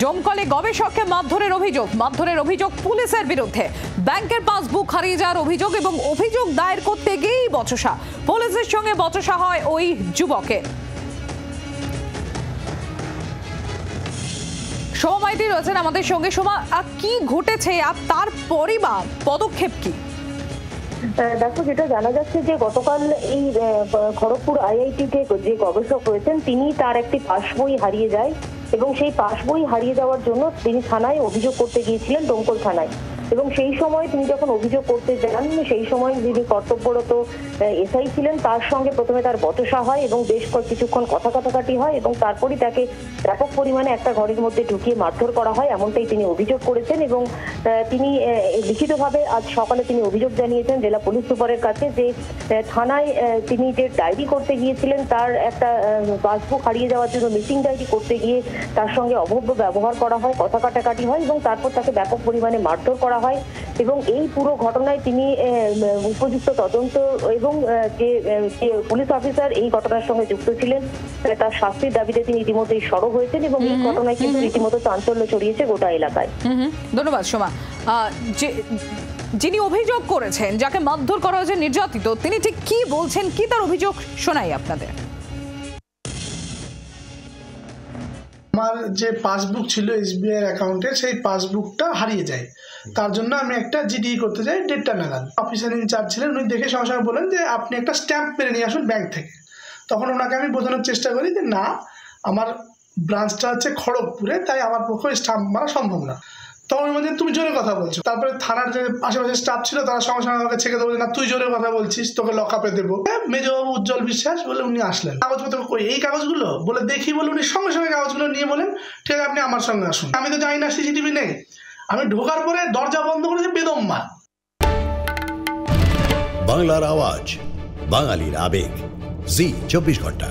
ডোমকলে গবেষককে মারধরের অভিযোগ পুলিশের বিরুদ্ধে। ব্যাংকের পাসবুক হারিয়ে যাওয়ার অভিযোগ এবং অভিযোগ দায়ের করতে গিয়েই বচসা। পুলিশের সঙ্গে বচসা হয় ওই যুবকের। সোমা মাইতি রয়েছেন আমাদের সঙ্গে। সোমা, কি ঘটেছে আর তারপরই বা পদক্ষেপ কি? দেখো, যেটা জানা যাচ্ছে যে গতকাল এই খড়গপুর IIT-তে যে গবেষক রয়েছেন তিনি তার একটি পাস বই হারিয়ে যায় এবং সেই পাস বই হারিয়ে যাওয়ার জন্য তিনি থানায় অভিযোগ করতে গিয়েছিলেন, ডোমকল থানায়। এবং সেই সময় তিনি যখন অভিযোগ করতে যান, সেই সময় যিনি কর্তব্যরত SI ছিলেন তার সঙ্গে প্রথমে তার বচসা হয় এবং বেশ কিছুক্ষণ কথা কাটাকাটি হয় এবং তারপরই তাকে ব্যাপক পরিমাণে একটা ঘরের মধ্যে ঢুকিয়ে মারধর করা হয়, এমনটাই তিনি অভিযোগ করেছেন। এবং তিনি লিখিতভাবে আজ সকালে তিনি অভিযোগ জানিয়েছেন জেলা পুলিশ সুপারের কাছে যে থানায় তিনি যে ডায়েরি করতে গিয়েছিলেন তার একটা পাসবুক হারিয়ে যাওয়ার জন্য মিসিং ডায়েরি করতে গিয়ে তার সঙ্গে অভব্য ব্যবহার করা হয়, কথা কাটাকাটি হয় এবং তারপর তাকে ব্যাপক পরিমাণে মারধর করা হয়। এবং এই পুরো ঘটনায় তিনি উপযুক্ত তদন্ত এবং যে পুলিশ অফিসার এই ঘটনার সঙ্গে যুক্ত ছিলেন তার শাস্তির দাবিতে তিনি ইতিমধ্যেই সরব হয়েছেন এবং এই ঘটনায় কিন্তু রীতিমতো চাঞ্চল্য ছড়িয়েছে গোটা এলাকায়। ধন্যবাদ সোমা। যিনি অভিযোগ করেছেন, যাকে মারধর করা হয়েছে, নির্যাতিত, তিনি ঠিক কি বলছেন, কি তার অভিযোগ শোনাই আপনাদের। আমার যে পাসবুক ছিল SBI অ্যাকাউন্টে, সেই পাসবুকটা হারিয়ে যায়। তার জন্য আমি একটা GDE করতে যাই 1:30 নাগাদ। অফিসার ইনচার্জ ছিলেন, উনি দেখে সঙ্গে সঙ্গে বলেন যে আপনি একটা স্ট্যাম্প মেরে নিয়ে আসুন ব্যাংক থেকে। তখন ওনাকে আমি বোঝানোর চেষ্টা করি যে না, আমার ব্রাঞ্চটা হচ্ছে খড়গপুরে, তাই আমার পক্ষে স্ট্যাম্প মারা সম্ভব না। তখন বলছেন তুমি জোরে কথা বলছো। তারপরে থানার যে আশেপাশে স্টাফ ছিল তারা সঙ্গে সঙ্গে আমাকে ছেড়ে দেবো, না তুই জোরে কথা বলছিস, তোকে লকআপে দেবো। মেজবাবু উজ্জ্বল বিশ্বাস বলে উনি আসলেন। কাগজপত্র কই, এই কাগজগুলো বলে দেখি বলে উনি সঙ্গে সঙ্গে কাগজগুলো নিয়ে বলেন ঠিক আছে আপনি আমার সঙ্গে আসুন। আমি তো জানি না CCTV নেই। আমি ঢোকার পরে দরজা বন্ধ করেছে বেদম মার। বাংলার আওয়াজ, বাঙালির আবেগ, জি 24 ঘন্টা।